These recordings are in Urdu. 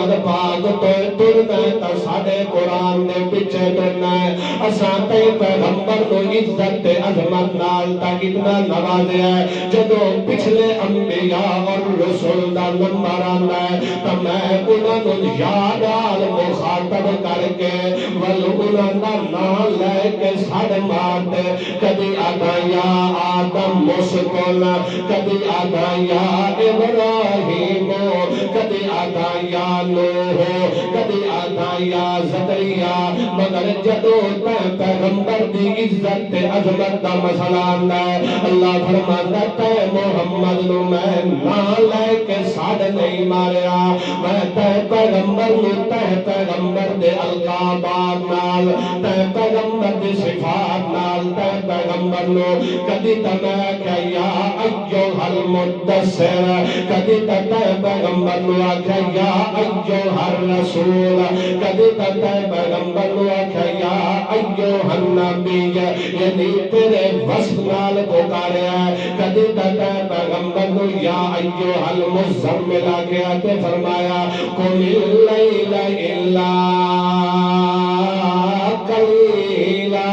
محمد پاک تو ترنا ہے تو ساڑھے قرآن دے پیچھے ترنا ہے اساں تے پیغمبر نو عزت عظمت نال تا کتنا نوازیا ہے جدو پچھلے انبیاء اور رسول دا نمبر آندا ہے تو میں انہوں نے یاد آل مخاطب کر کے ول انہوں دا نام لے کے ساڑھ مارتے کبھی آدھا یا آدم مسکن کبھی آدھا یا ابراہیم کبھی آدھا یا نوح کبھی آدھا یا زکریا مگر جدو پیغمبر دی عزت عظمت دا مسئلہ آندا ہے اللہ فرماتا تے محمد نو میں نہ لے کے ساڑھ نہیں ماریا میں تے پیغمبر نو تے پیغمبر دے القابات نال تے پیغمبر دے صفات نال تے پیغمبر نو کدی تے میں کہ یا ایوہ المدثر کدی تے پیغمبر نو آکھا یا ایوہ الرسول کدی تے پیغمبر نو آکھا یا ایوہ النبی یعنی تیرے وصف نال پکاریا ہے کدی تے پیغمبر نو یا ایوہ المزمل آکھا تے فرمایا قم اللیل الا قلیلا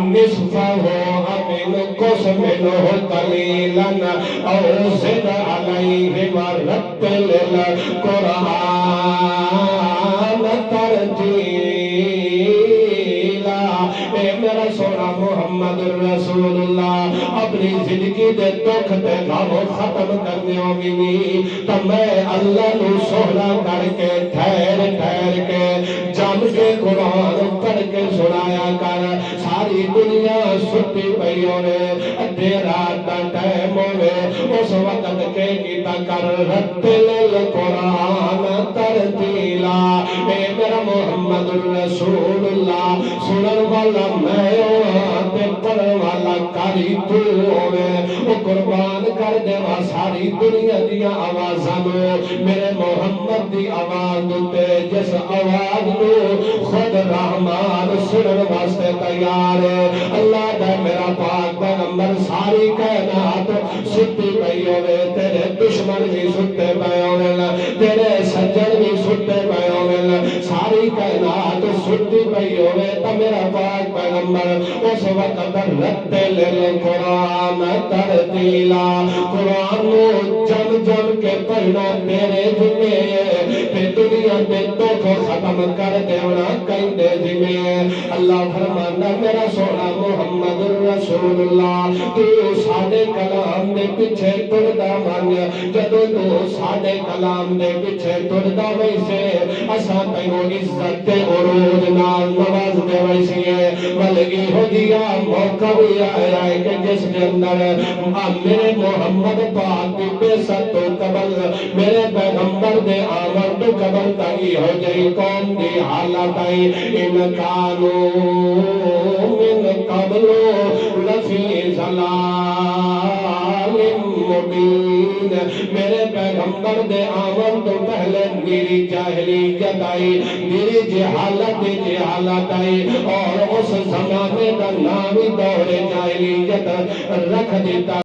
نصفہ انقص منہ قلیلا او زد علیہ ورتل القرآن ترتیلا اے میرا سونا محمد رسول اللہ اپنی زندگی دے دکھ دے غم ختم کرنے ہوگی تو میں اللہ نو سونا کر کے ٹھہر کے جم کے قرآن پڑھ کے سنایا کر ساری دنیا ستی پئی ہوئے ادھے رات دا ٹائم ہوئے اس وقت کے کیتا کر رتل القرآن ترتیلا اے میرا محمد رسول اللہ سنن والا میں تے پڑھن والا کاری تو ہوئے وہ قربان کر دے ساری دنیا دیا آوازاں میرے محمد دی آواز تے جس آواز نو خود رحمان سنن واسطے تیار ہے اللہ دا میرا پاک پیغمبر ساری کائنات ستی پئی ہوئے تیرے دشمن بھی ستے پئے ہوئے تیرے سجن بھی ستے پئے ہوئے ساری کائنات ستی پئی ہوئے تو میرا پاک پیغمبر اس وقت رتل القرآن ترتیلا قرآن نو جم کے پڑھنا تیرے ذمے تے دنیا دے دکھ ختم کر دینا کہندے ذمے اللہ فرماندا میرا سونا محمد رسول اللہ تو ساڈے کلام دے پیچھے ٹردا من جدوں تو ساڈے کلام دے پیچھے ٹردا ویسے اساں تینوں عزت تے عروج نال نواز دے ویسے بلکہ ہو دیا موقع بھی آیا ہے کہ جس کے اندر میرے محمد پاک کی بیست تو قبل میرے پیغمبر دے آمد تو قبل تائی ہو جائی قوم دی حالت آئی ان کانو من قبل لفی ضلال مبین میرے پیغمبر دے آمد تو پہلے میری جاہلیت آئی میری جہالت آئی اور اس زمانے کا نامی دور جاہلیت رکھ دیتا